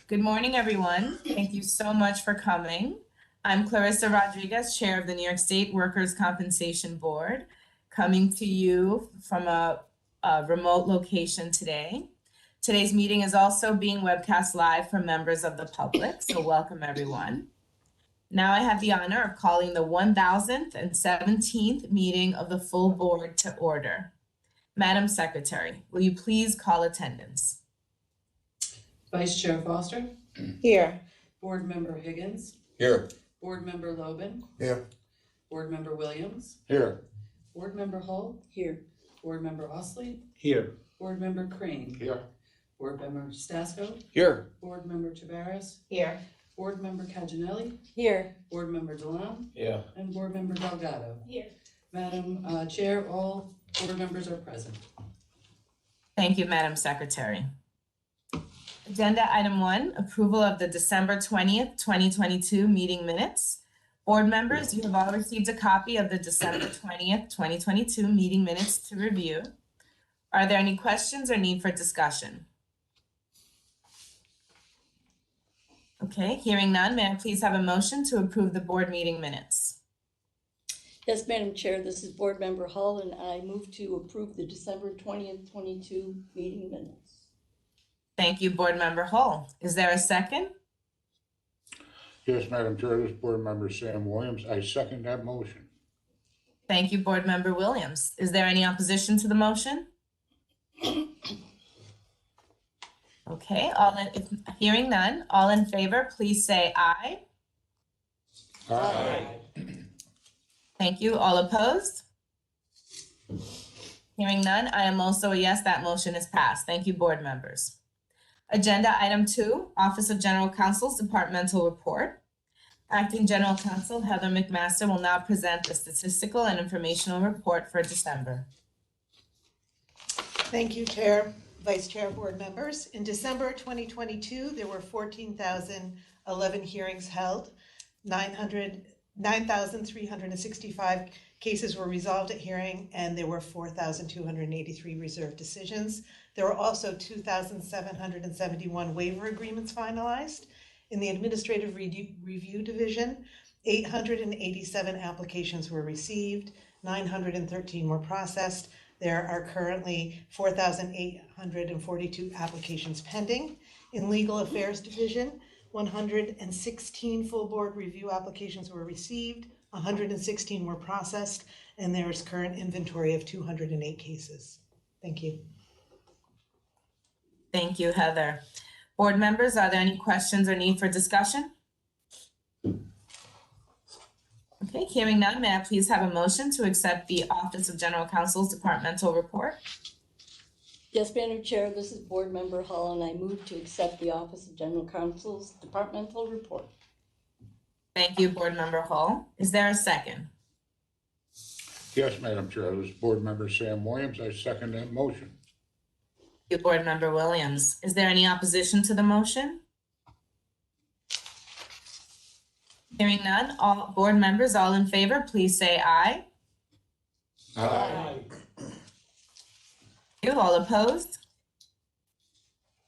Good morning, everyone. Thank you so much for coming. I'm Clarissa Rodriguez, Chair of the New York State Workers' Compensation Board, coming to you from a remote location today. Today's meeting is also being webcast live for members of the public, so welcome everyone. Now I have the honor of calling the 1017th meeting of the full board to order. Madam Secretary, will you please call attendance? Vice Chair Foster. Here. Board Member Higgins. Here. Board Member Lobin. Here. Board Member Williams. Here. Board Member Hull. Here. Board Member Osley. Here. Board Member Crane. Here. Board Member Stasko. Here. Board Member Tavares. Here. Board Member Caginelli. Here. Board Member Delon. Yeah. And Board Member Delgado. Here. Madam Chair, all board members are present. Thank you, Madam Secretary. Agenda item 1, approval of the December 20th, 2022 meeting minutes. Board members, you have all received a copy of the December 20th, 2022 meeting minutes to review. Are there any questions or need for discussion? Okay, hearing none, may I please have a motion to approve the board meeting minutes? Yes, Madam Chair, this is Board Member Hull, and I move to approve the December 20th, 22 meeting minutes. Thank you, Board Member Hull. Is there a second? Yes, Madam Chair, this is Board Member Sam Williams. I second that motion. Thank you, Board Member Williams. Is there any opposition to the motion? Okay, hearing none, all in favor, please say aye. Aye. Thank you. All opposed? Hearing none, I am also a yes, that motion is passed. Thank you, board members. Agenda item 2, Office of General Counsel's Departmental Report. Acting General Counsel Heather McMaster will now present the statistical and informational report for December. Thank you, Chair, Vice Chair, board members. In December 2022, there were 14,011 hearings held. 9,365 cases were resolved at hearing, and there were 4,283 reserved decisions. There were also 2,771 waiver agreements finalized. In the Administrative Review Division, 887 applications were received, 913 were processed. There are currently 4,842 applications pending. In Legal Affairs Division, 116 full board review applications were received, 116 were processed, and there is current inventory of 208 cases. Thank you. Thank you, Heather. Board members, are there any questions or need for discussion? Okay, hearing none, may I please have a motion to accept the Office of General Counsel's departmental report? Yes, Madam Chair, this is Board Member Hull, and I move to accept the Office of General Counsel's departmental report. Thank you, Board Member Hull. Is there a second? Yes, Madam Chair, this is Board Member Sam Williams. I second that motion. Thank you, Board Member Williams. Is there any opposition to the motion? Hearing none, all board members, all in favor, please say aye. Aye. You all opposed?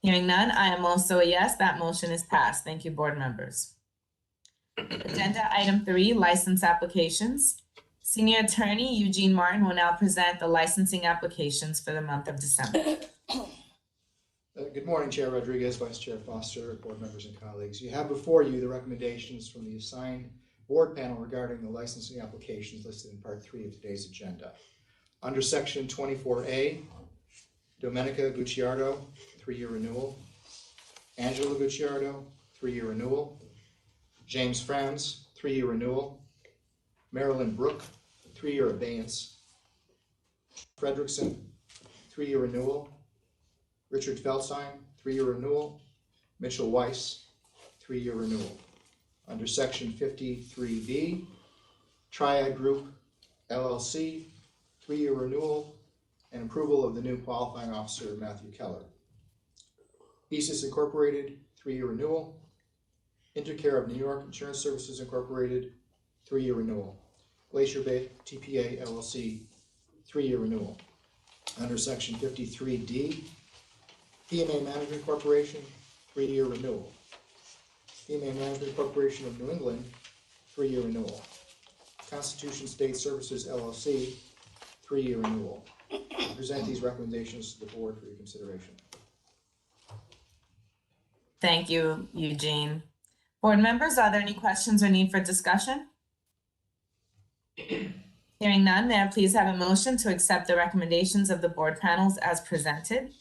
Hearing none, I am also a yes, that motion is passed. Thank you, board members. Agenda item 3, license applications. Senior Attorney Eugene Martin will now present the licensing applications for the month of December. Good morning, Chair Rodriguez, Vice Chair Foster, board members and colleagues. You have before you the recommendations from the assigned board panel regarding the licensing applications listed in Part 3 of today's agenda. Under Section 24A, Domenica Gucciardo, 3-year renewal. Angela Gucciardo, 3-year renewal. James Franz, 3-year renewal. Marilyn Brook, 3-year abeyance. Fredrickson, 3-year renewal. Richard Felstein, 3-year renewal. Mitchell Weiss, 3-year renewal. Under Section 53B, Triad Group, LLC, 3-year renewal and approval of the new qualifying officer, Matthew Keller. Thesis Incorporated, 3-year renewal. Intercare of New York Insurance Services Incorporated, 3-year renewal. Glacier Bay TPA LLC, 3-year renewal. Under Section 53D, PMA Management Corporation, 3-year renewal. FEMA Management Corporation of New England, 3-year renewal. Constitution State Services LLC, 3-year renewal. I present these recommendations to the board for your consideration. Thank you, Eugene. Board members, are there any questions or need for discussion? Hearing none, may I please have a motion to accept the recommendations of the board panels as presented?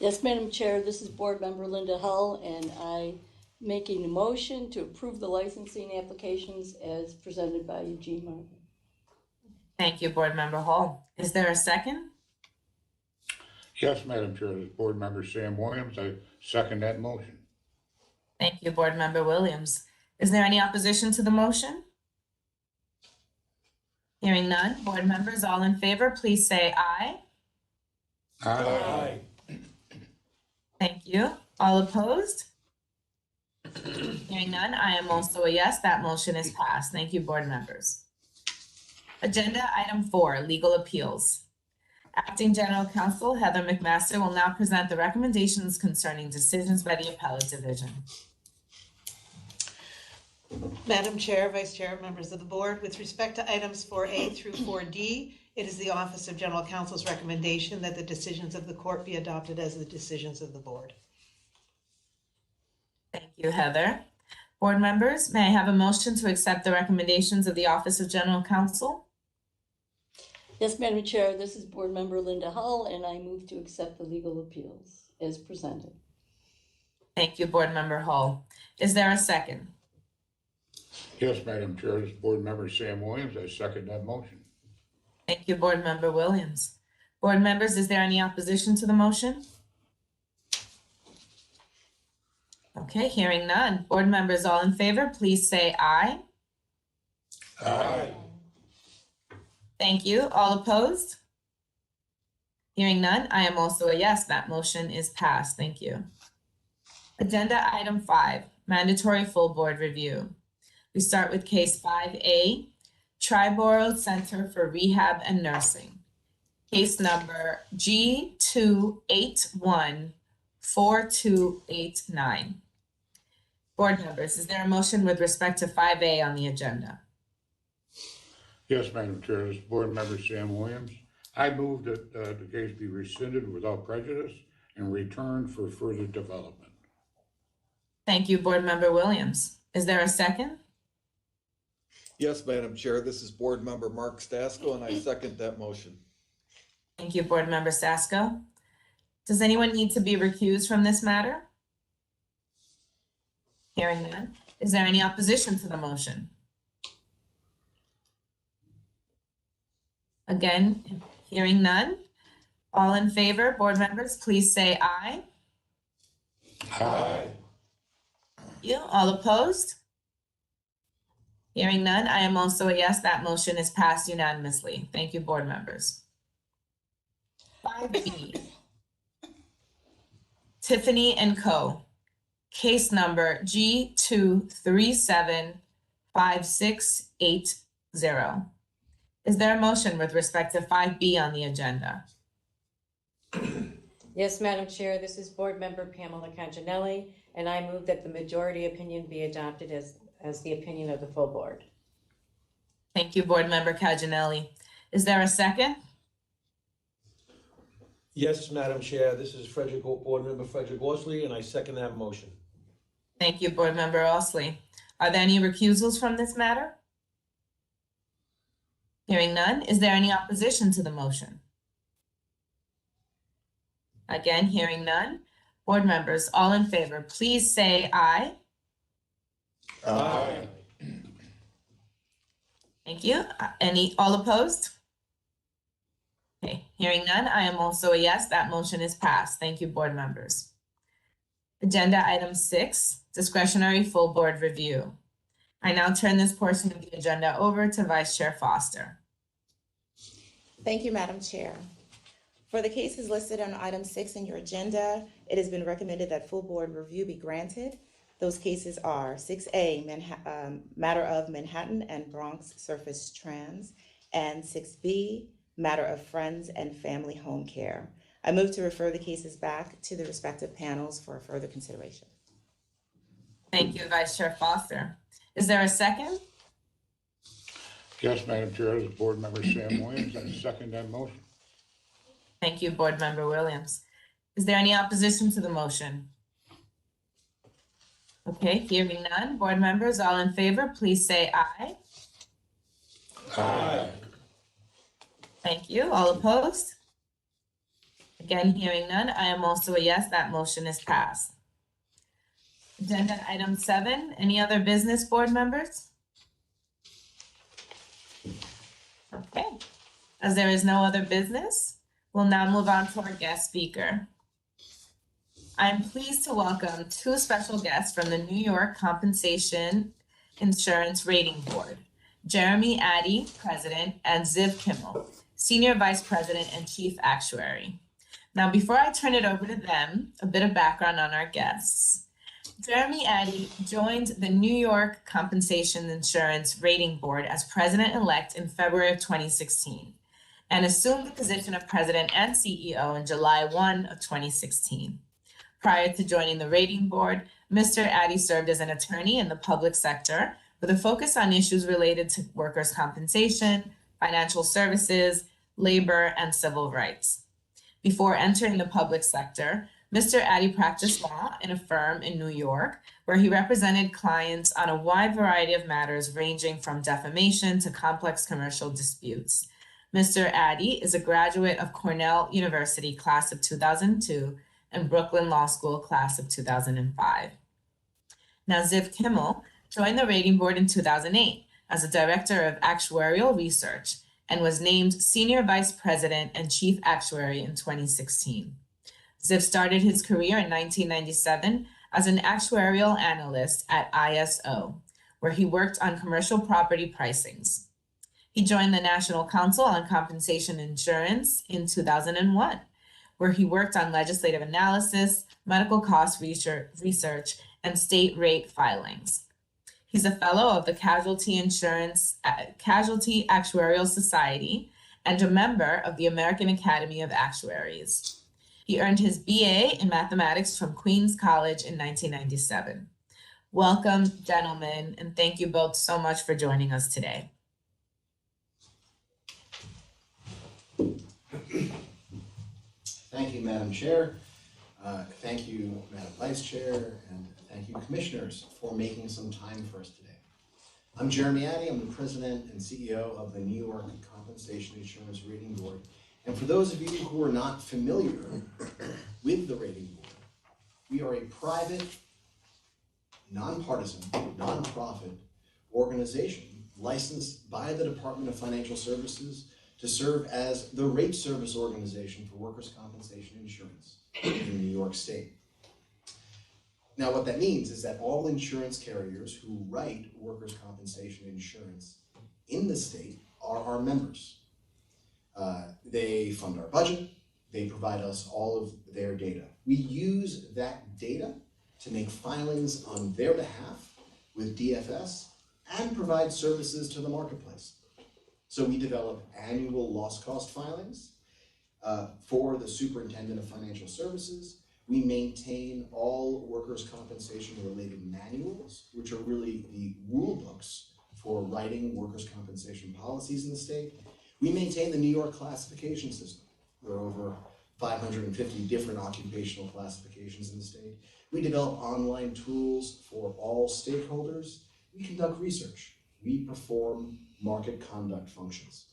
Yes, Madam Chair, this is Board Member Linda Hull, and I making a motion to approve the licensing applications as presented by Eugene Martin. Thank you, Board Member Hall. Is there a second? Yes, Madam Chair, this is Board Member Sam Williams. I second that motion. Thank you, Board Member Williams. Is there any opposition to the motion? Hearing none, board members, all in favor, please say aye. Aye. Thank you. All opposed? Hearing none, I am also a yes. That motion is passed. Thank you, board members. Agenda item 4, legal appeals. Acting General Counsel Heather McMaster will now present the recommendations concerning decisions by the Appellate Division. Madam Chair, Vice Chair, members of the board, with respect to items 4A through 4D, it is the Office of General Counsel's recommendation that the decisions of the court be adopted as the decisions of the board. Thank you, Heather. Board members, may I have a motion to accept the recommendations of the Office of General Counsel? Yes, Madam Chair, this is Board Member Linda Hull, and I move to accept the legal appeals as presented. Thank you, Board Member Hull. Is there a second? Yes, Madam Chair, this is Board Member Sam Williams. I second that motion. Thank you, Board Member Williams. Board members, is there any opposition to the motion? Okay, hearing none. Board members, all in favor, please say aye. Aye. Thank you. All opposed? Hearing none, I am also a yes. That motion is passed. Thank you. Agenda item 5, mandatory full board review. We start with case 5A, Triborough Center for Rehab and Nursing. Case number G2814289. Board members, is there a motion with respect to 5A on the agenda? Yes, Madam Chair, this is Board Member Sam Williams. I move that the case be rescinded without prejudice and returned for further development. Thank you, Board Member Williams. Is there a second? Yes, Madam Chair, this is Board Member Mark Stasko, and I second that motion. Thank you, Board Member Stasko. Does anyone need to be recused from this matter? Hearing none. Is there any opposition to the motion? Again, hearing none. All in favor, board members, please say aye. Aye. You, all opposed? Hearing none, I am also a yes. That motion is passed unanimously. Thank you, board members. 5B, Tiffany and Co. Case number G2375680. Is there a motion with respect to 5B on the agenda? Yes, Madam Chair, this is Board Member Pamela Canginelli, and I move that the majority opinion be adopted as the opinion of the full board. Thank you, Board Member Canginelli. Is there a second? Yes, Madam Chair, this is Board Member Frederick Orsley, and I second that motion. Thank you, Board Member Orsley. Are there any recusals from this matter? Hearing none, is there any opposition to the motion? Again, hearing none. Board members, all in favor, please say aye. Aye. Thank you. All opposed? Okay, hearing none, I am also a yes. That motion is passed. Thank you, board members. Agenda item 6, discretionary full board review. I now turn this portion of the agenda over to Vice Chair Foster. Thank you, Madam Chair. For the cases listed on item 6 in your agenda, it has been recommended that full board review be granted. Those cases are 6A, matter of Manhattan and Bronx Surface Trans, and 6B, matter of Friends and Family Home Care. I move to refer the cases back to the respective panels for further consideration. Thank you, Vice Chair Foster. Is there a second? Yes, Madam Chair, this is Board Member Sam Williams. I second that motion. Thank you, Board Member Williams. Is there any opposition to the motion? Okay, hearing none. Board members, all in favor, please say aye. Aye. Thank you. All opposed? Again, hearing none. I am also a yes. That motion is passed. Agenda item 7, any other business, board members? Okay. As there is no other business, we'll now move on to our guest speaker. I am pleased to welcome 2 special guests from the New York Compensation Insurance Rating Board, Jeremy Addy, President, and Ziv Kimmel, Senior Vice President and Chief Actuary. Now, before I turn it over to them, a bit of background on our guests. Jeremy Addy joined the New York Compensation Insurance Rating Board as President-elect in February of 2016 and assumed the position of President and CEO in July 1 of 2016. Prior to joining the rating board, Mr. Addy served as an attorney in the public sector with a focus on issues related to workers' compensation, financial services, labor, and civil rights. Before entering the public sector, Mr. Addy practiced law in a firm in New York, where he represented clients on a wide variety of matters ranging from defamation to complex commercial disputes. Mr. Addy is a graduate of Cornell University class of 2002 and Brooklyn Law School class of 2005. Now, Ziv Kimmel joined the rating board in 2008 as a director of actuarial research and was named Senior Vice President and Chief Actuary in 2016. Ziv started his career in 1997 as an actuarial analyst at ISO, where he worked on commercial property pricings. He joined the National Council on Compensation Insurance in 2001, where he worked on legislative analysis, medical cost research, and state rate filings. He's a fellow of the Casualty Actuarial Society and a member of the American Academy of Actuaries. He earned his BA in mathematics from Queens College in 1997. Welcome, gentlemen, and thank you both so much for joining us today. Thank you, Madam Chair. Thank you, Madam Vice Chair, and thank you, Commissioners, for making some time for us today. I'm Jeremy Addy. I'm the President and CEO of the New York Compensation Insurance Rating Board. And for those of you who are not familiar with the Rating Board, we are a private, nonpartisan, nonprofit organization licensed by the Department of Financial Services to serve as the rate service organization for workers' compensation insurance in New York State. Now, what that means is that all insurance carriers who write workers' compensation insurance in the state are our members. They fund our budget, they provide us all of their data. We use that data to make filings on their behalf with DFS and provide services to the marketplace. So we develop annual loss cost filings for the Superintendent of Financial Services. We maintain all workers' compensation related manuals, which are really the rule books for writing workers' compensation policies in the state. We maintain the New York classification system. There are over 550 different occupational classifications in the state. We develop online tools for all stakeholders. We conduct research. We perform market conduct functions.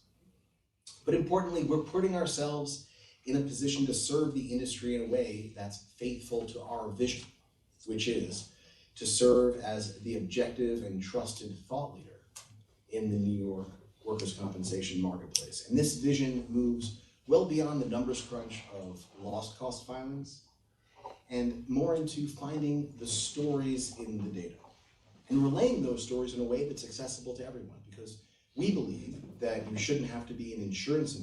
But importantly, we're putting ourselves in a position to serve the industry in a way that's faithful to our vision, which is to serve as the objective and trusted thought leader in the New York workers' compensation marketplace. And this vision moves well beyond the numbers crunch of loss cost filings and more into finding the stories in the data and relaying those stories in a way that's accessible to everyone, because we believe that you shouldn't have to be an insurance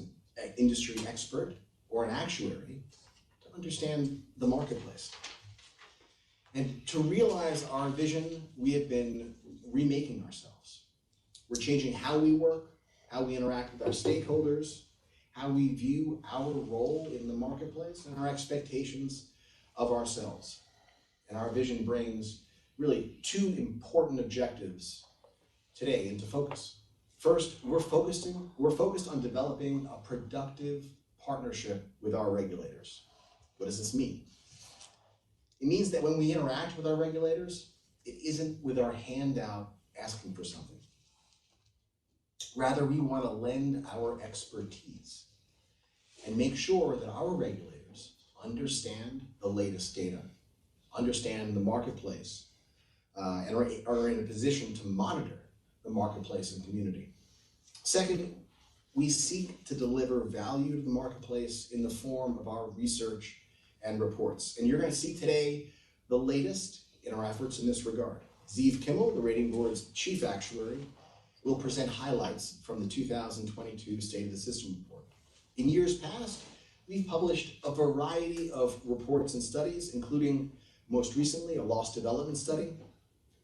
industry expert or an actuary to understand the marketplace. And to realize our vision, we have been remaking ourselves. We're changing how we work, how we interact with our stakeholders, how we view our role in the marketplace, and our expectations of ourselves. And our vision brings really two important objectives today into focus. First, we're focused on developing a productive partnership with our regulators. What does this mean? It means that when we interact with our regulators, it isn't with our hand out asking for something. Rather, we want to lend our expertise and make sure that our regulators understand the latest data, understand the marketplace, and are in a position to monitor the marketplace and community. Second, we seek to deliver value to the marketplace in the form of our research and reports. And you're going to see today the latest in our efforts in this regard. Zeev Kimmel, the Rating Board's chief actuary, will present highlights from the 2022 State of the System report. In years past, we've published a variety of reports and studies, including most recently a loss development study,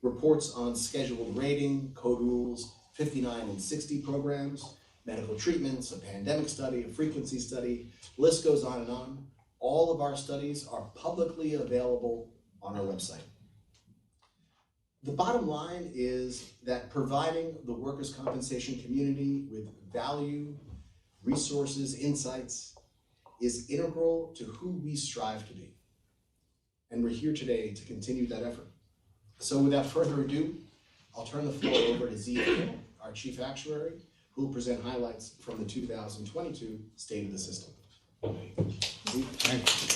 reports on scheduled rating, code rules, 59 and 60 programs, medical treatments, a pandemic study, a frequency study, list goes on and on. All of our studies are publicly available on our website. The bottom line is that providing the workers' compensation community with value, resources, insights is integral to who we strive to be. And we're here today to continue that effort. So without further ado, I'll turn the floor over to Zeev Kimmel, our chief actuary, who will present highlights from the 2022 State of the System. Thank you.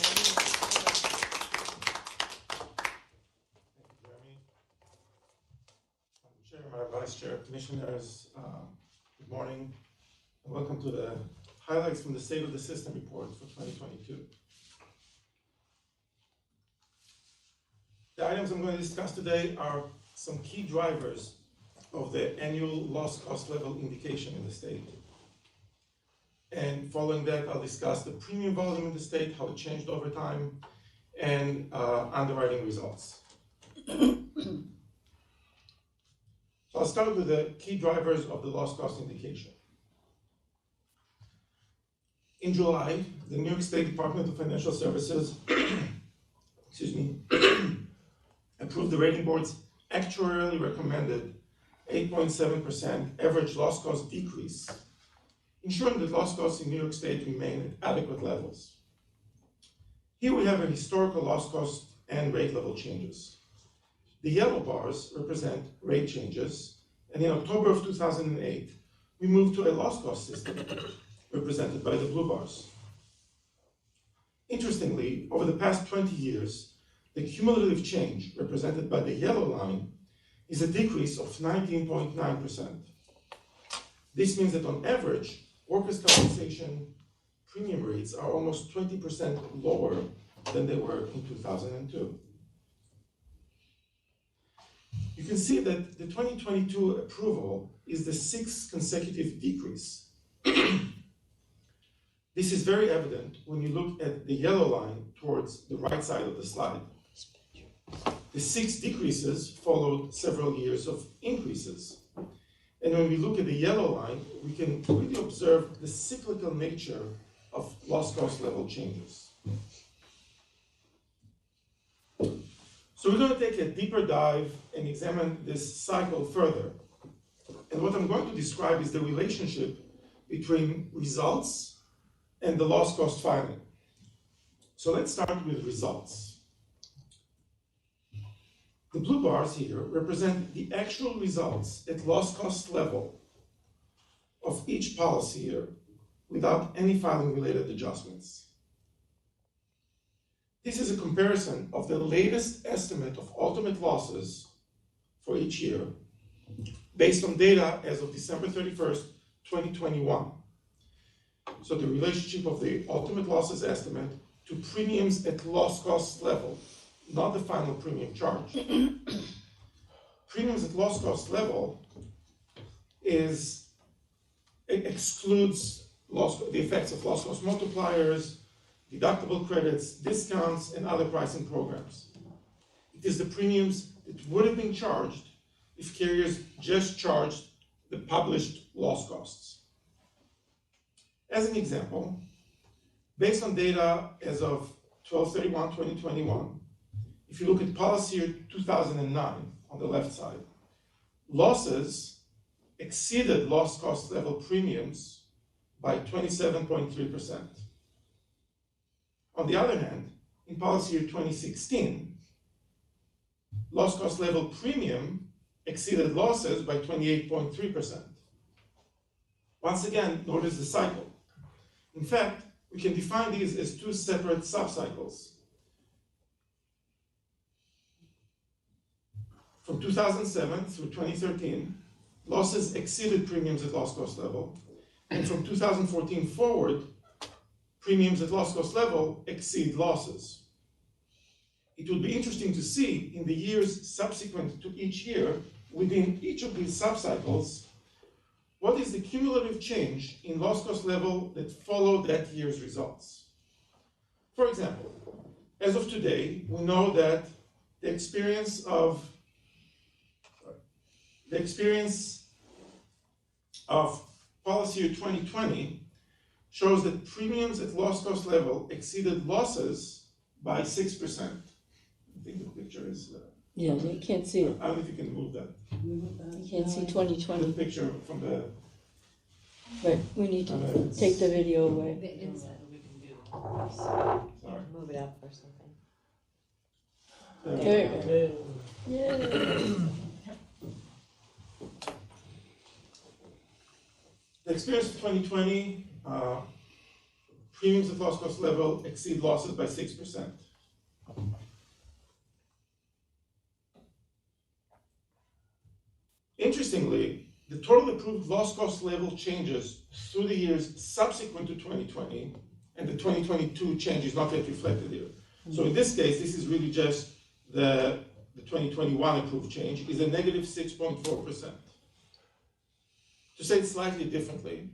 Chair, my Vice Chair, Commissioners, good morning, and welcome to the highlights from the State of the System report for 2022. The items I'm going to discuss today are some key drivers of the annual loss cost level indication in the state. And following that, I'll discuss the premium volume in the state, how it changed over time, and underwriting results. So I'll start with the key drivers of the loss cost indication. In July, the New York State Department of Financial Services approved the Rating Board's actuarially recommended 8.7% average loss cost decrease, ensuring that loss costs in New York State remain at adequate levels. Here we have a historical loss cost and rate level changes. The yellow bars represent rate changes, and in October of 2008, we moved to a loss cost system, represented by the blue bars. Interestingly, over the past 20 years, the cumulative change, represented by the yellow line, is a decrease of 19.9%. This means that on average, workers' compensation premium rates are almost 20% lower than they were in 2002. You can see that the 2022 approval is the 6th consecutive decrease. This is very evident when you look at the yellow line towards the right side of the slide. The 6 decreases followed several years of increases. And when we look at the yellow line, we can really observe the cyclical nature of loss cost level changes. So we're going to take a deeper dive and examine this cycle further. And what I'm going to describe is the relationship between results and the loss cost filing. So let's start with results. The blue bars here represent the actual results at loss cost level of each policy year without any filing related adjustments. This is a comparison of the latest estimate of ultimate losses for each year based on data as of December 31st, 2021. So the relationship of the ultimate losses estimate to premiums at loss cost level, not the final premium charge. Premiums at loss cost level excludes the effects of loss cost multipliers, deductible credits, discounts, and other pricing programs. It is the premiums that would have been charged if carriers just charged the published loss costs. As an example, based on data as of 12/31/2021, if you look at policy year 2009 on the left side, losses exceeded loss cost level premiums by 27.3%. On the other hand, in policy year 2016, loss cost level premium exceeded losses by 28.3%. Once again, notice the cycle. In fact, we can define these as two separate subcycles. From 2007 through 2013, losses exceeded premiums at loss cost level, and from 2014 forward, premiums at loss cost level exceed losses. It would be interesting to see in the years subsequent to each year, within each of these subcycles, what is the cumulative change in loss cost level that followed that year's results. For example, as of today, we know that the experience of policy year 2020 shows that premiums at loss cost level exceeded losses by 6%. I think the picture is. Yeah, you can't see it. I don't know if you can move that. You can't see 2020. The picture from the. Right, we need to take the video away. Sorry. Move it up or something. There you go. Yay. The experience of 2020, premiums at loss cost level exceed losses by 6%. Interestingly, the total approved loss cost level changes through the years subsequent to 2020, and the 2022 change is not yet reflected here. So in this case, this is really just the 2021 approved change, is a negative 6.4%. To say it slightly differently,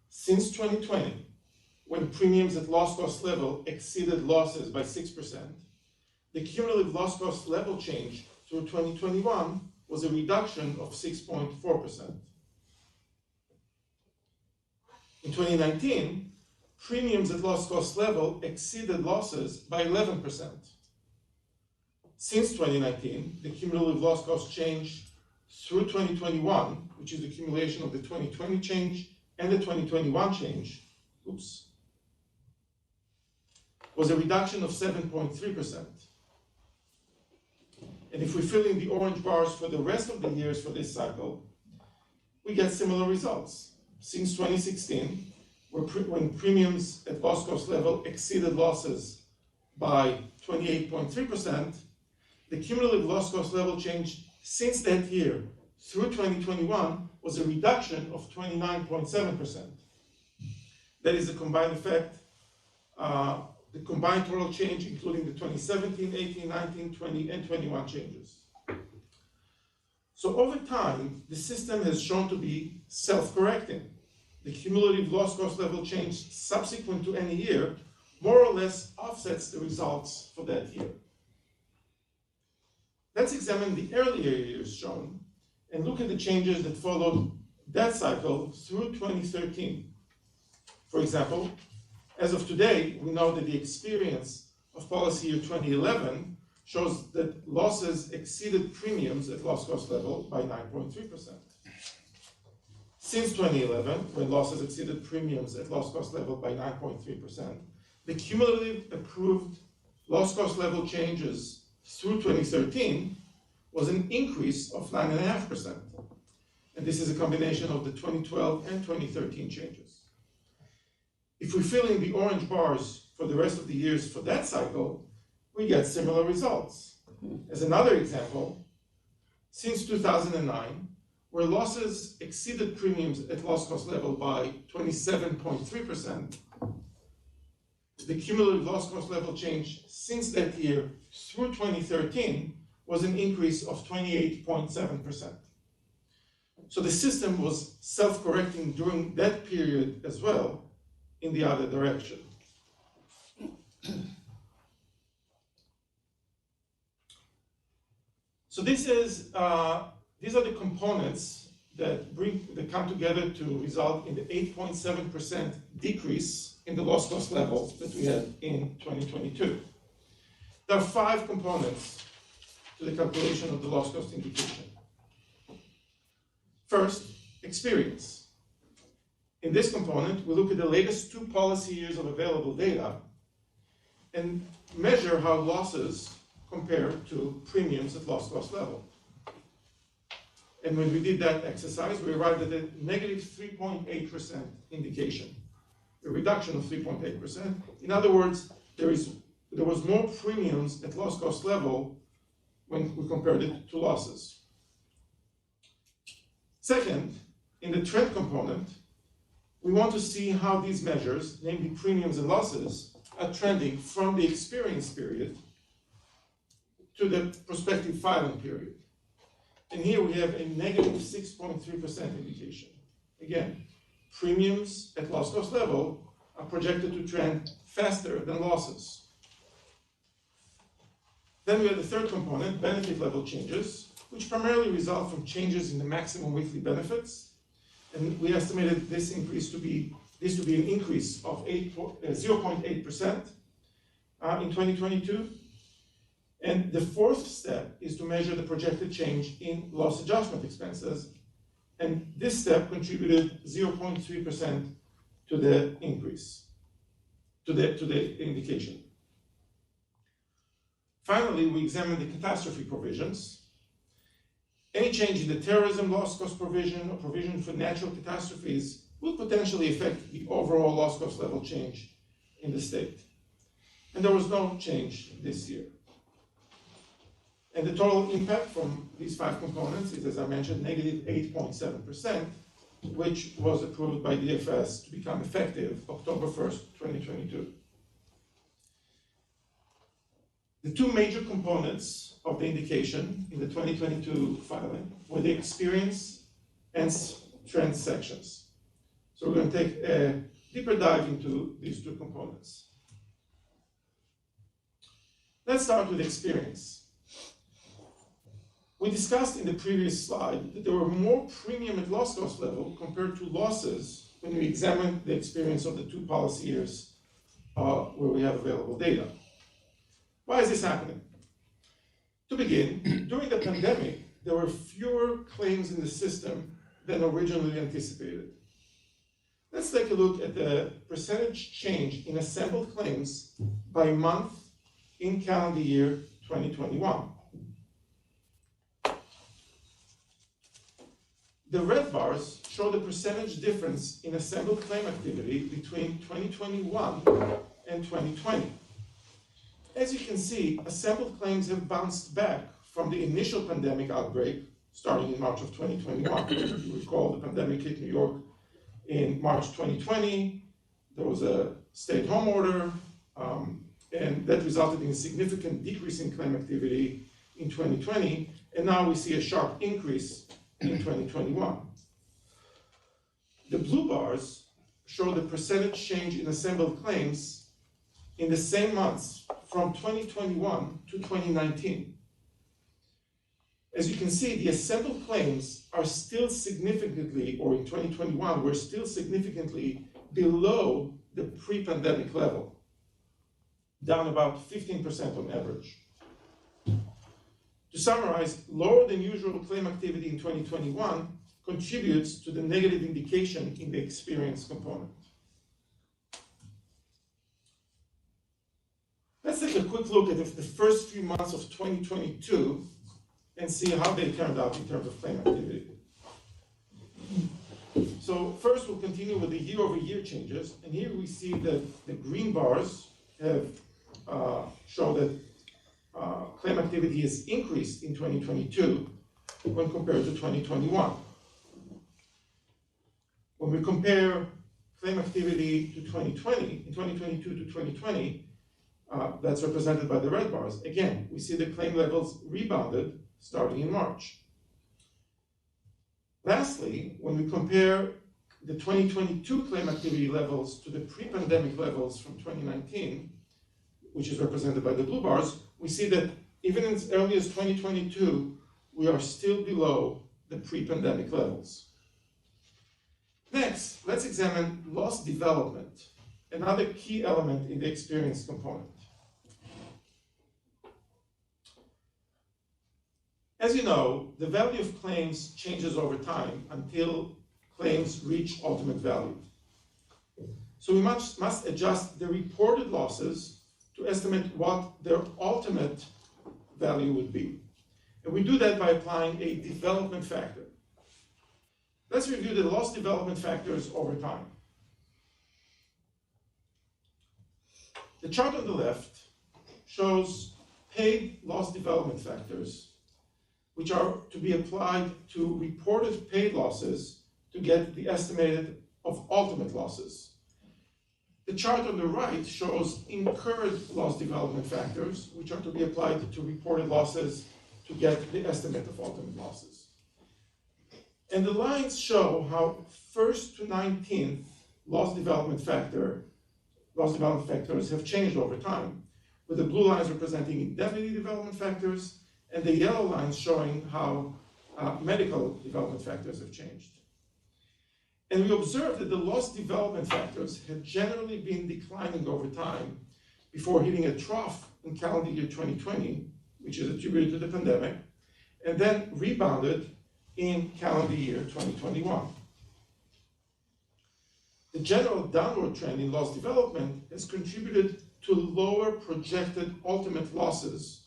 since 2020, when premiums at loss cost level exceeded losses by 6%, the cumulative loss cost level change through 2021 was a reduction of 6.4%. In 2019, premiums at loss cost level exceeded losses by 11%. Since 2019, the cumulative loss cost change through 2021, which is the accumulation of the 2020 change and the 2021 change, was a reduction of 7.3%. And if we fill in the orange bars for the rest of the years for this cycle, we get similar results. Since 2016, when premiums at loss cost level exceeded losses by 28.3%, the cumulative loss cost level change since that year through 2021 was a reduction of 29.7%. That is the combined effect, the combined total change, including the 2017, 18, 19, 20, and 21 changes. So over time, the system has shown to be self-correcting. The cumulative loss cost level change subsequent to any year more or less offsets the results for that year. Let's examine the earlier years shown and look at the changes that followed that cycle through 2013. For example, as of today, we know that the experience of policy year 2011 shows that losses exceeded premiums at loss cost level by 9.3%. Since 2011, when losses exceeded premiums at loss cost level by 9.3%, the cumulative approved loss cost level changes through 2013 was an increase of 9.5%. And this is a combination of the 2012 and 2013 changes. If we fill in the orange bars for the rest of the years for that cycle, we get similar results. As another example, since 2009, where losses exceeded premiums at loss cost level by 27.3%, the cumulative loss cost level change since that year through 2013 was an increase of 28.7%. So the system was self-correcting during that period as well in the other direction. So these are the components that come together to result in the 8.7% decrease in the loss cost level that we had in 2022. There are 5 components to the calculation of the loss cost indication. First, experience. In this component, we look at the latest 2 policy years of available data and measure how losses compare to premiums at loss cost level. And when we did that exercise, we arrived at a negative 3.8% indication, a reduction of 3.8%. In other words, there was more premiums at loss cost level when we compared it to losses. Second, in the trend component, we want to see how these measures, namely premiums and losses, are trending from the experience period to the prospective filing period. And here we have a negative 6.3% indication. Again, premiums at loss cost level are projected to trend faster than losses. Then we have the third component, benefit level changes, which primarily result from changes in the maximum weekly benefits. And we estimated this to be an increase of 0.8% in 2022. And the fourth step is to measure the projected change in loss adjustment expenses. And this step contributed 0.3% to the increase, to the indication. Finally, we examined the catastrophe provisions. Any change in the terrorism loss cost provision or provision for natural catastrophes will potentially affect the overall loss cost level change in the state. And there was no change this year. And the total impact from these 5 components is, as I mentioned, negative 8.7%, which was approved by DFS to become effective October 1st, 2022. The 2 major components of the indication in the 2022 filing were the experience and trend sections. So we're going to take a deeper dive into these 2 components. Let's start with experience. We discussed in the previous slide that there were more premium at loss cost level compared to losses when we examined the experience of the 2 policy years where we have available data. Why is this happening? To begin, during the pandemic, there were fewer claims in the system than originally anticipated. Let's take a look at the percentage change in assembled claims by month in calendar year 2021. The red bars show the percentage difference in assembled claim activity between 2021 and 2020. As you can see, assembled claims have bounced back from the initial pandemic outbreak starting in March of 2021. You recall the pandemic hit New York in March 2020. There was a stay-at-home order, and that resulted in a significant decrease in claim activity in 2020, and now we see a sharp increase in 2021. The blue bars show the percentage change in assembled claims in the same months from 2021 to 2019. As you can see, the assembled claims are still significantly, or in 2021, we're still significantly below the pre-pandemic level, down about 15% on average. To summarize, lower than usual claim activity in 2021 contributes to the negative indication in the experience component. Let's take a quick look at the first few months of 2022 and see how they turned out in terms of claim activity. So first we'll continue with the year-over-year changes, and here we see that the green bars have show that claim activity has increased in 2022 when compared to 2021. When we compare claim activity to 2020, in 2022 to 2020, that's represented by the red bars. Again, we see the claim levels rebounded starting in March. Lastly, when we compare the 2022 claim activity levels to the pre-pandemic levels from 2019, which is represented by the blue bars, we see that even as early as 2022, we are still below the pre-pandemic levels. Next, let's examine loss development, another key element in the experience component. As you know, the value of claims changes over time until claims reach ultimate value. So we must adjust the reported losses to estimate what their ultimate value would be. And we do that by applying a development factor. Let's review the loss development factors over time. The chart on the left shows paid loss development factors, which are to be applied to reported paid losses to get the estimated of ultimate losses. The chart on the right shows incurred loss development factors, which are to be applied to reported losses to get the estimate of ultimate losses. And the lines show how 1st to 19th loss development factors have changed over time, with the blue lines representing indemnity development factors and the yellow lines showing how medical development factors have changed. And we observed that the loss development factors had generally been declining over time before hitting a trough in calendar year 2020, which is attributed to the pandemic, and then rebounded in calendar year 2021. The general downward trend in loss development has contributed to lower projected ultimate losses,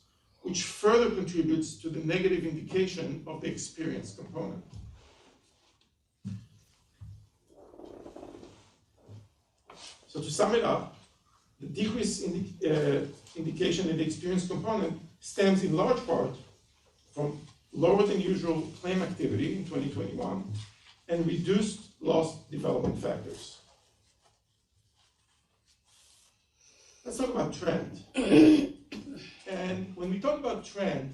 which further contributes to the negative indication of the experience component. So to sum it up, the decrease in the indication in the experience component stems in large part from lower than usual claim activity in 2021 and reduced loss development factors. Let's talk about trend. And when we talk about trend,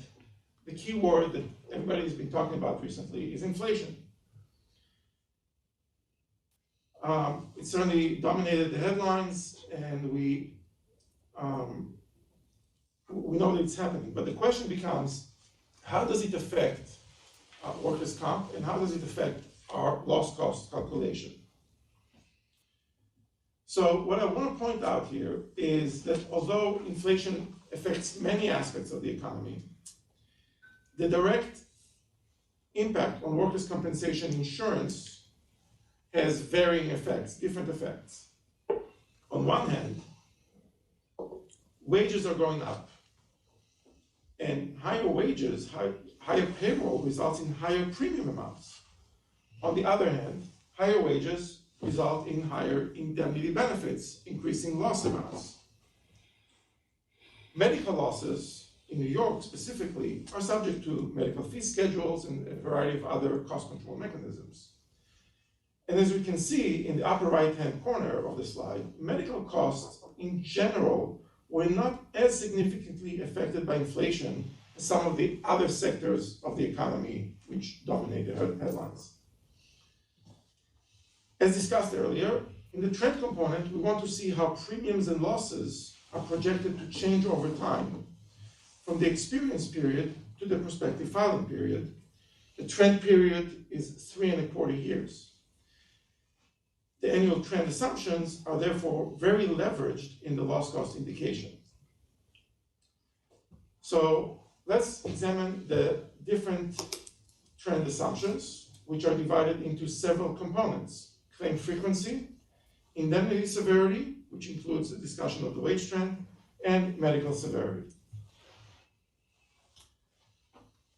the key word that everybody has been talking about recently is inflation. It certainly dominated the headlines, and we know that it's happening. But the question becomes, how does it affect workers' comp, and how does it affect our loss cost calculation? So what I want to point out here is that although inflation affects many aspects of the economy, the direct impact on workers' compensation insurance has varying effects, different effects. On one hand, wages are going up, and higher wages, higher payroll results in higher premium amounts. On the other hand, higher wages result in higher indemnity benefits, increasing loss amounts. Medical losses in New York specifically are subject to medical fee schedules and a variety of other cost control mechanisms. And as we can see in the upper right-hand corner of the slide, medical costs in general were not as significantly affected by inflation as some of the other sectors of the economy which dominate the headlines. As discussed earlier, in the trend component, we want to see how premiums and losses are projected to change over time from the experience period to the prospective filing period. The trend period is 3.25 years. The annual trend assumptions are therefore very leveraged in the loss cost indication. So let's examine the different trend assumptions, which are divided into several components: claim frequency, indemnity severity, which includes the discussion of the wage trend, and medical severity.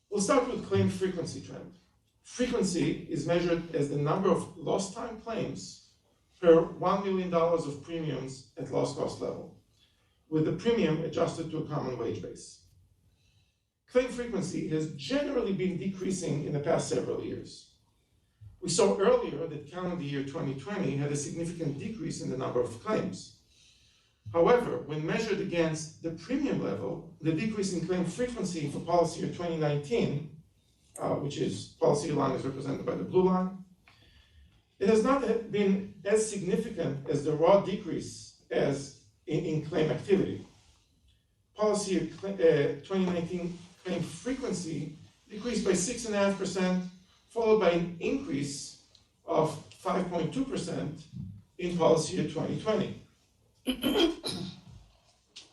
We'll start with claim frequency trend. Frequency is measured as the number of lost time claims per $1 million of premiums at loss cost level, with the premium adjusted to a common wage base. Claim frequency has generally been decreasing in the past several years. We saw earlier that calendar year 2020 had a significant decrease in the number of claims. However, when measured against the premium level, the decrease in claim frequency for policy year 2019, which is policy line is represented by the blue line, it has not been as significant as the raw decrease as in claim activity. Policy year 2019 claim frequency decreased by 6.5%, followed by an increase of 5.2% in policy year 2020.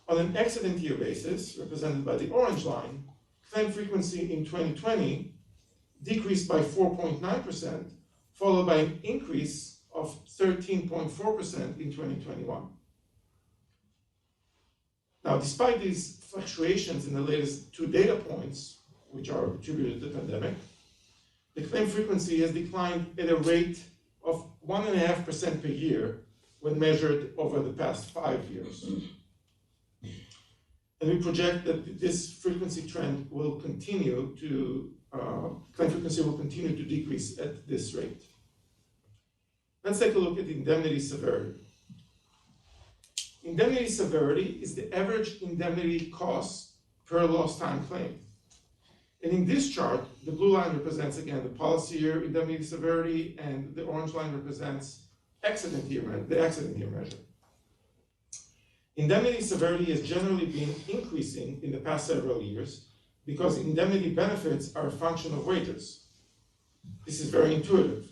On an accident year basis, represented by the orange line, claim frequency in 2020 decreased by 4.9%, followed by an increase of 13.4% in 2021. Now, despite these fluctuations in the latest two data points, which are attributed to the pandemic, the claim frequency has declined at a rate of 1.5% per year when measured over the past 5 years. And we project that this frequency trend will continue to, claim frequency will continue to decrease at this rate. Let's take a look at indemnity severity. Indemnity severity is the average indemnity cost per lost time claim. And in this chart, the blue line represents, again, the policy year indemnity severity, and the orange line represents the accident year measure. Indemnity severity has generally been increasing in the past several years because indemnity benefits are a function of wages. This is very intuitive.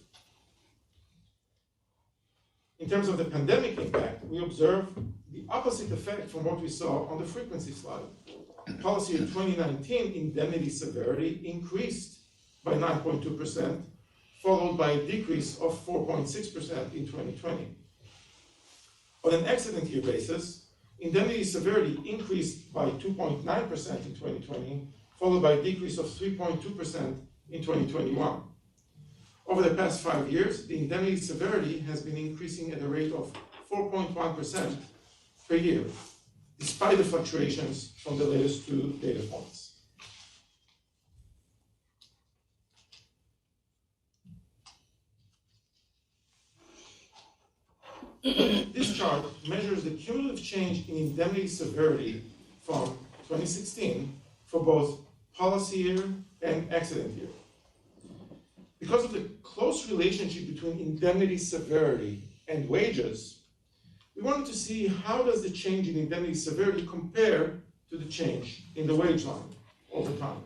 In terms of the pandemic impact, we observe the opposite effect from what we saw on the frequency slide. Policy year 2019 indemnity severity increased by 9.2%, followed by a decrease of 4.6% in 2020. On an accident year basis, indemnity severity increased by 2.9% in 2020, followed by a decrease of 3.2% in 2021. Over the past 5 years, the indemnity severity has been increasing at a rate of 4.1% per year, despite the fluctuations from the latest two data points. This chart measures the cumulative change in indemnity severity from 2016 for both policy year and accident year. Because of the close relationship between indemnity severity and wages, we wanted to see how does the change in indemnity severity compare to the change in the wage line over time.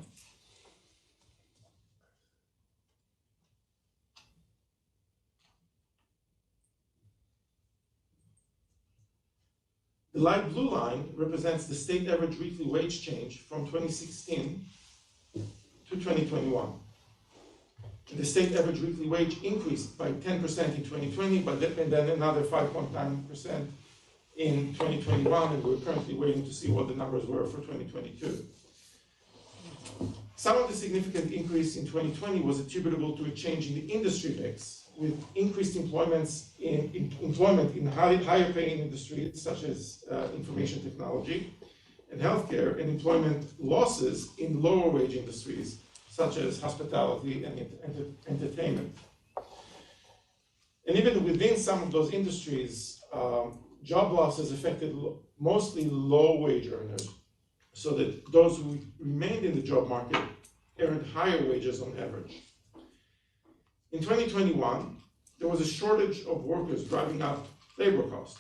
The light blue line represents the state average weekly wage change from 2016 to 2021. The state average weekly wage increased by 10% in 2020, and then another 5.9% in 2021, and we're currently waiting to see what the numbers were for 2022. Some of the significant increase in 2020 was attributable to a change in the industry mix, with increased employment in higher paying industries such as information technology and healthcare, and employment losses in lower wage industries such as hospitality and entertainment. And even within some of those industries, job losses affected mostly low wage earners, so that those who remained in the job market earned higher wages on average. In 2021, there was a shortage of workers driving up labor costs.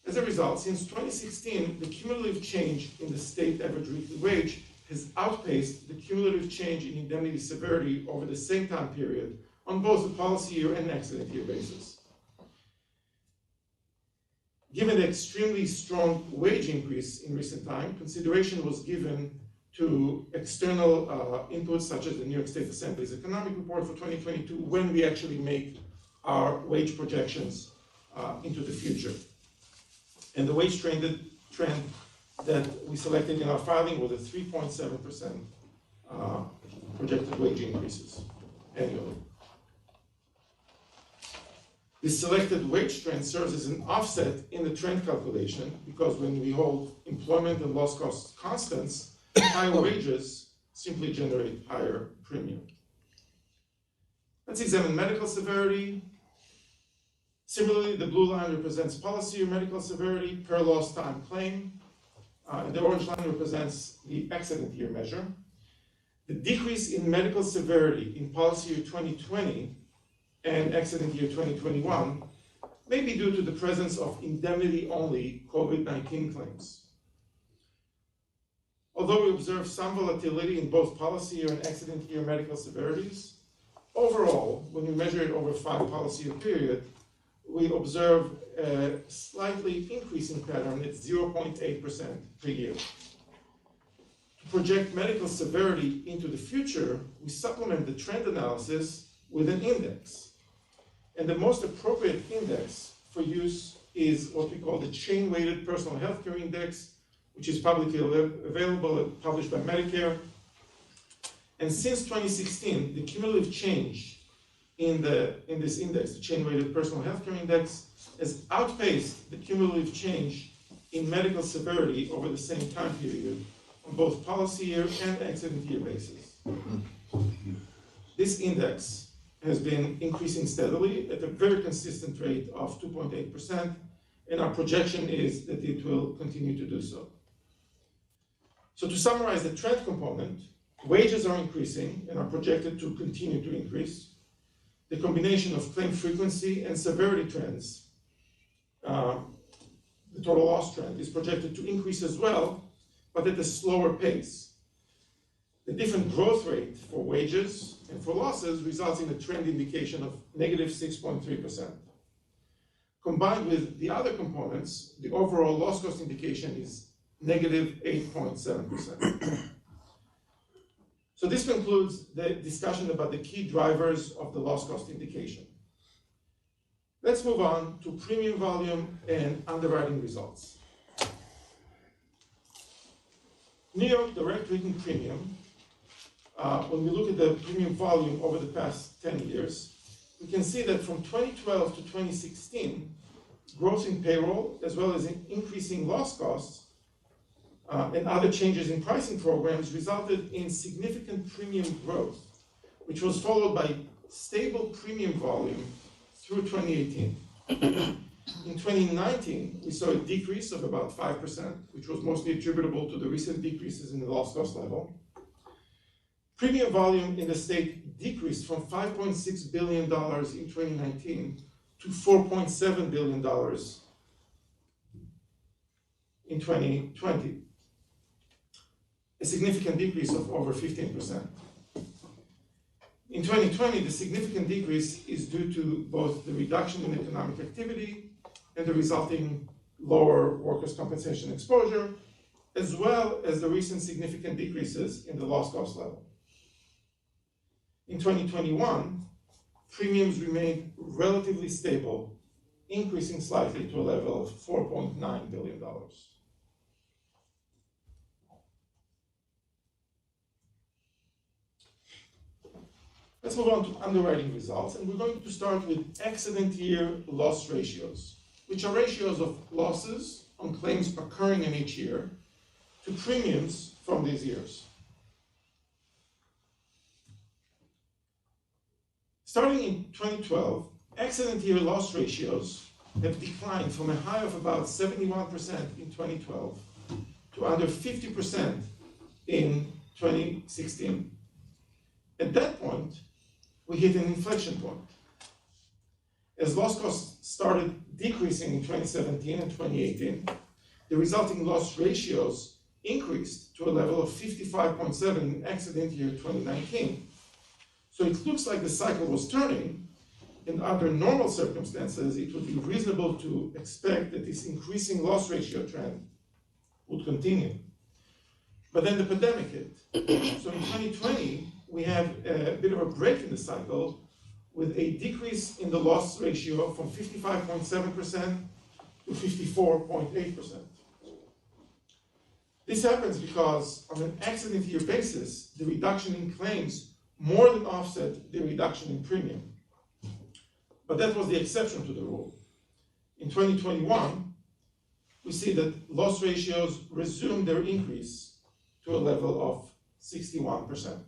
As a result, since 2016, the cumulative change in the state average weekly wage has outpaced the cumulative change in indemnity severity over the same time period on both the policy year and accident year basis. Given the extremely strong wage increase in recent time, consideration was given to external inputs such as the New York State Assembly's economic report for 2022 when we actually make our wage projections into the future. And the wage trend that we selected in our filing was a 3.7% projected wage increases annually. This selected wage trend serves as an offset in the trend calculation, because when we hold employment and loss costs constants, higher wages simply generate higher premium. Let's examine medical severity. Similarly, the blue line represents policy or medical severity per lost time claim. The orange line represents the accident year measure. The decrease in medical severity in policy year 2020 and accident year 2021 may be due to the presence of indemnity-only COVID-19 claims. Although we observe some volatility in both policy year and accident year medical severities, overall, when we measure it over a 5 policy year period, we observe a slightly increasing pattern at 0.8% per year. To project medical severity into the future, we supplement the trend analysis with an index. And the most appropriate index for use is what we call the chain-weighted personal healthcare index, which is publicly available, published by Medicare. And since 2016, the cumulative change in this index, the chain-weighted personal healthcare index, has outpaced the cumulative change in medical severity over the same time period on both policy year and accident year basis. This index has been increasing steadily at a very consistent rate of 2.8%, and our projection is that it will continue to do so. So to summarize the trend component, wages are increasing and are projected to continue to increase. The combination of claim frequency and severity trends, the total loss trend, is projected to increase as well, but at a slower pace. The different growth rate for wages and for losses results in a trend indication of negative 6.3%. Combined with the other components, the overall loss cost indication is negative 8.7%. So this concludes the discussion about the key drivers of the loss cost indication. Let's move on to premium volume and underwriting results. New York direct written premium, when we look at the premium volume over the past 10 years, we can see that from 2012 to 2016, growth in payroll, as well as in increasing loss costs, and other changes in pricing programs resulted in significant premium growth, which was followed by stable premium volume through 2018. In 2019, we saw a decrease of about 5%, which was mostly attributable to the recent decreases in the loss cost level. Premium volume in the state decreased from $5.6 billion in 2019 to $4.7 billion in 2020, a significant decrease of over 15%. In 2020, the significant decrease is due to both the reduction in economic activity and the resulting lower workers' compensation exposure, as well as the recent significant decreases in the loss cost level. In 2021, premiums remained relatively stable, increasing slightly to a level of $4.9 billion. Let's move on to underwriting results, and we're going to start with accident year loss ratios, which are ratios of losses on claims occurring in each year to premiums from these years. Starting in 2012, accident year loss ratios have declined from a high of about 71% in 2012 to under 50% in 2016. At that point, we hit an inflection point. As loss costs started decreasing in 2017 and 2018, the resulting loss ratios increased to a level of 55.7 in accident year 2019. So it looks like the cycle was turning. In under normal circumstances, it would be reasonable to expect that this increasing loss ratio trend would continue. But then the pandemic hit. So in 2020, we have a bit of a break in the cycle with a decrease in the loss ratio from 55.7% to 54.8%. This happens because on an accident year basis, the reduction in claims more than offset the reduction in premium. But that was the exception to the rule. In 2021, we see that loss ratios resumed their increase to a level of 61%.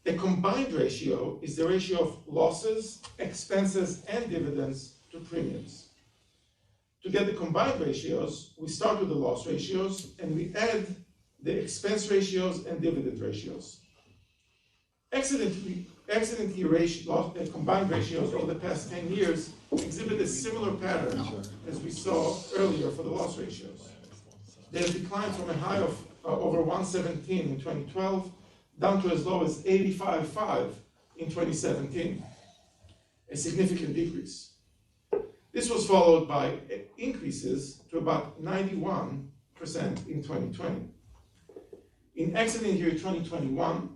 The combined ratio is the ratio of losses, expenses, and dividends to premiums. To get the combined ratios, we start with the loss ratios and we add the expense ratios and dividend ratios. Accident year combined ratios over the past 10 years exhibit a similar pattern as we saw earlier for the loss ratios. They have declined from a high of over 117 in 2012 down to as low as 85.5 in 2017, a significant decrease. This was followed by increases to to about 91% in 2020. In accident year 2021,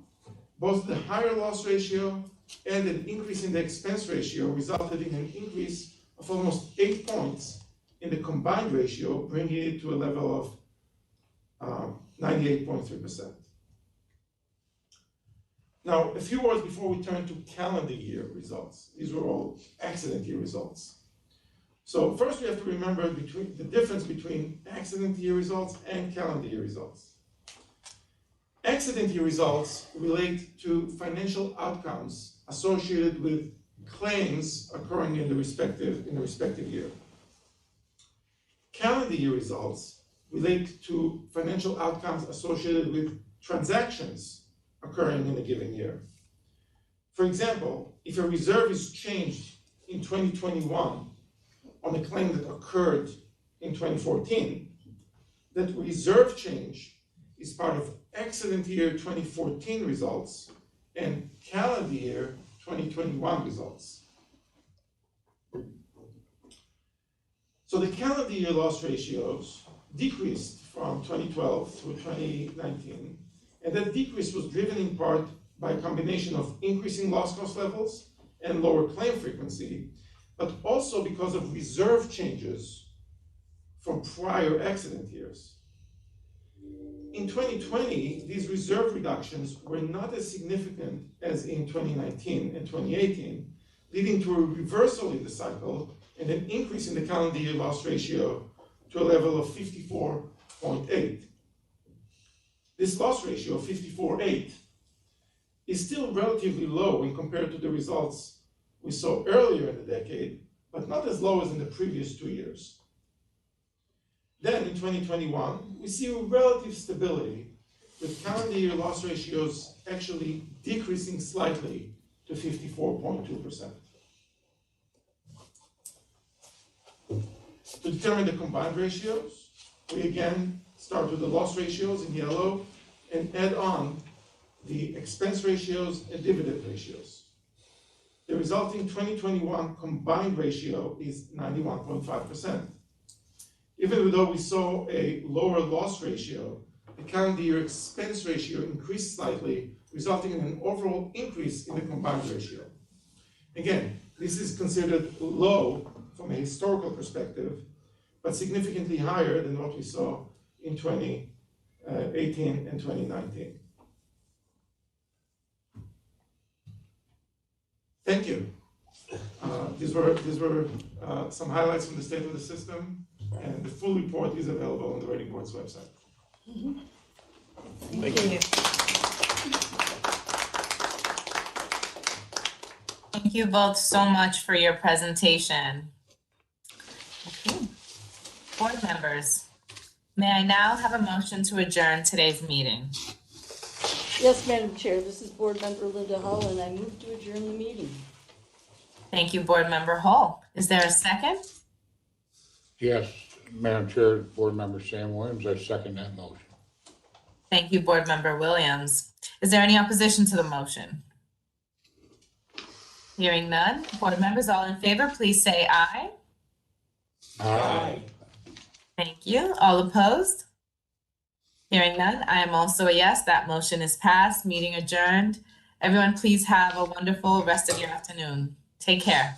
both the higher loss ratio and an increase in the expense ratio resulted in an increase of almost 8 points in the combined ratio, bringing it to a level of 98.3%. Now, a few words before we turn to calendar year results. These were all accident year results. So first we have to remember the difference between accident year results and calendar year results. Accident year results relate to financial outcomes associated with claims occurring in the respective year. Calendar year results relate to financial outcomes associated with transactions occurring in a given year. For example, if a reserve is changed in 2021 on a claim that occurred in 2014, that reserve change is part of accident year 2014 results and calendar year 2021 results. So the calendar year loss ratios decreased from 2012 through 2019, and that decrease was driven in part by a combination of increasing loss cost levels and lower claim frequency, but also because of reserve changes from prior accident years. In 2020, these reserve reductions were not as significant as in 2019 and 2018, leading to a reversal in the cycle and an increase in the calendar year loss ratio to a level of 54.8. This loss ratio of 54.8 is still relatively low when compared to the results we saw earlier in the decade, but not as low as in the previous 2 years. Then in 2021, we see relative stability with calendar year loss ratios actually decreasing slightly to 54.2%. To determine the combined ratios, we again start with the loss ratios in yellow and add on the expense ratios and dividend ratios. The resulting 2021 combined ratio is 91.5%. Even though we saw a lower loss ratio, the calendar year expense ratio increased slightly, resulting in an overall increase in the combined ratio. Again, this is considered low from a historical perspective, but significantly higher than what we saw in 2018 and 2019. Thank you. These were some highlights from the state of the system, and the full report is available on the Rating Board's website. Thank you. Thank you both so much for your presentation. Okay. Board members, may I now have a motion to adjourn today's meeting? Yes, Madam Chair, this is Board Member Linda Hull, and I move to adjourn the meeting. Thank you, Board Member Hull. Is there a second? Yes, Madam Chair, Board Member Sam Williams, I second that motion. Thank you, Board Member Williams. Is there any opposition to the motion? Hearing none, board members all in favor, please say aye. Aye. Thank you. All opposed? Hearing none, I am also a yes. That motion is passed. Meeting adjourned. Everyone, please have a wonderful rest of your afternoon. Take care.